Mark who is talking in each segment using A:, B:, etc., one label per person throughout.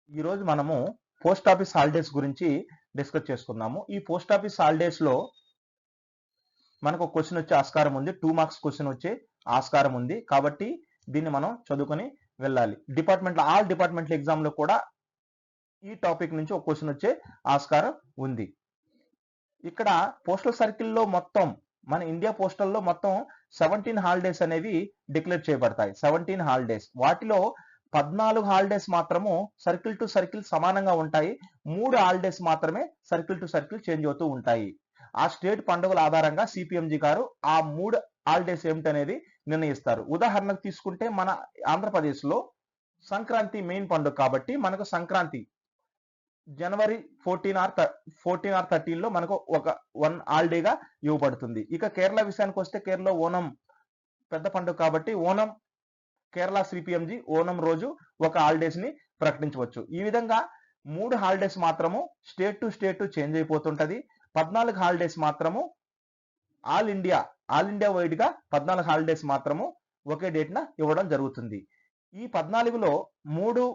A: ఈరోజు మనము post office holidays గురించి డిస్కస్ చేసుకుందాము. ఈ పోస్ట్ ఆఫీస్ హాలిడేస్ లో మనకు ఒక క్వశ్చన్ వచ్చే ఆస్కారం ఉంది. 2 మార్క్స్ క్వశ్చన్ వచ్చే ఆస్కారం ఉంది. కాబట్టి దీన్ని మనం చదువుకొని వెళ్ళాలి. ఆల్ డిపార్ట్మెంట్ల ఎగ్జామ్ లో కూడా ఈ టాపిక్ నుంచి ఒక క్వశ్చన్ వచ్చే ఆస్కారం ఉంది. ఇక్కడ పోస్టల్ సర్కిల్లో మొత్తం మన ఇండియా పోస్టల్లో మొత్తం 17 హాలిడేస్ అనేవి డిక్లేర్ చేయబడతాయి. 17 హాలిడేస్. వాటిలో 14 హాలిడేస్ మాత్రము సర్కిల్ టు సర్కిల్ సమానంగా ఉంటాయి. 3 హాలిడేస్ మాత్రమే సర్కిల్ టు సర్కిల్ చేంజ్ అవుతూ ఉంటాయి. ఆ స్టేట్ పండుగల ఆధారంగా సిపిఎంజి గారు ఆ 3 హాలిడేస్ ఏమిటనేది నిర్ణయిస్తారు. ఉదాహరణకు తీసుకుంటే మన ఆంధ్రప్రదేశ్ లో సంక్రాంతి మెయిన్ పండుగ కాబట్టి మనకు సంక్రాంతి జనవరి 14 ఆర్ 13 లో మనకు ఒక 1 హాలిడేగా ఇవ్వబడుతుంది. ఇక కేరళ విషయానికి వస్తే కేరళ ఓనం పెద్ద పండుగ కాబట్టి ఓనం కేరళ సిపిఎంజి ఓనం రోజు ఒక హాలిడేస్ ని ప్రకటించవచ్చు. ఈ విధంగా 3 హాలిడేస్ మాత్రము స్టేట్ టు స్టేట్ చేంజ్ అయిపోతుంటది. 14 హాలిడేస్ మాత్రము ఆల్ ఇండియా వైడ్ గా 14 హాలిడేస్ మాత్రము ఒకే డేట్ న ఇవ్వడం జరుగుతుంది. ఈ 14లో 3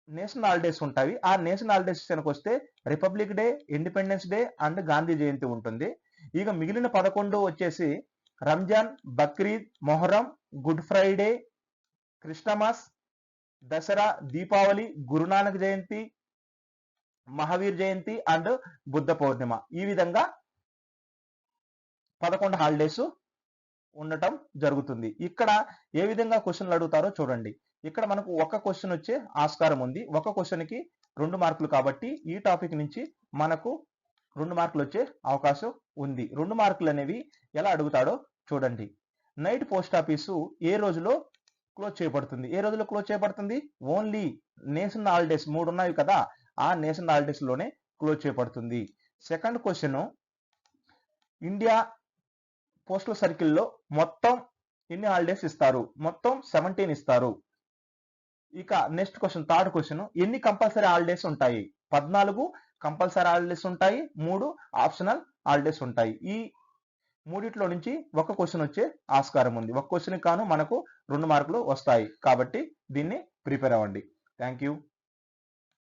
A: నేషనల్ హాలిడేస్ ఉంటాయి. ఆ నేషనల్ హాలిడేస్ కనుక వస్తే republic day, independence day and Gandhi జయంతి ఉంటుంది. ఇక మిగిలిన 11 వచ్చేసి Ramzan, Bakrid, Muharram, good Friday, Christmas, Dasara, Deepavali, Guru Nanak Jayanthi, Mahavir Jayanthi and Buddha పౌర్ణిమ. ఈ విధంగా 11 హాలిడేస్ ఉండటం జరుగుతుంది. ఇక్కడ ఏ విధంగా క్వశ్చన్లు అడుగుతారో చూడండి. ఇక్కడ మనకు ఒక క్వశ్చన్ వచ్చే ఆస్కారం ఉంది. ఒక క్వశ్చన్ కి 2 మార్కులు కాబట్టి ఈ టాపిక్ నుంచి మనకు 2 మార్కులు వచ్చే అవకాశం ఉంది. 2 మార్కులు అనేవి ఎలా అడుగుతాడో చూడండి. నైట్ పోస్ట్ ఆఫీసు ఏ రోజులో క్లోజ్ చేయబడుతుంది? ఏ రోజులో క్లోజ్ చేయబడుతుంది? ఓన్లీ నేషనల్ హాలిడేస్ 3 ఉన్నాయి కదా, ఆ నేషనల్ హాలిడేస్ లోనే క్లోజ్ చేయబడుతుంది. సెకండ్ క్వశ్చన్, ఇండియా పోస్టల్ సర్కిల్లో మొత్తం ఎన్ని హాలిడేస్ ఇస్తారు? మొత్తం 17 ఇస్తారు. ఇక నెక్స్ట్ క్వశ్చన్, థర్డ్ క్వశ్చన్, ఎన్ని కంపల్సరీ హాలిడేస్ ఉంటాయి? 14 కంపల్సరీ హాలిడేస్ ఉంటాయి, 3 ఆప్షనల్ హాలిడేస్ ఉంటాయి. ఈ మూడిట్లో నుంచి ఒక క్వశ్చన్ వచ్చే ఆస్కారం ఉంది. ఒక క్వశ్చన్ కాను మనకు 2 మార్కులు వస్తాయి. కాబట్టి దీన్ని ప్రిపేర్ అవ్వండి. Thank you.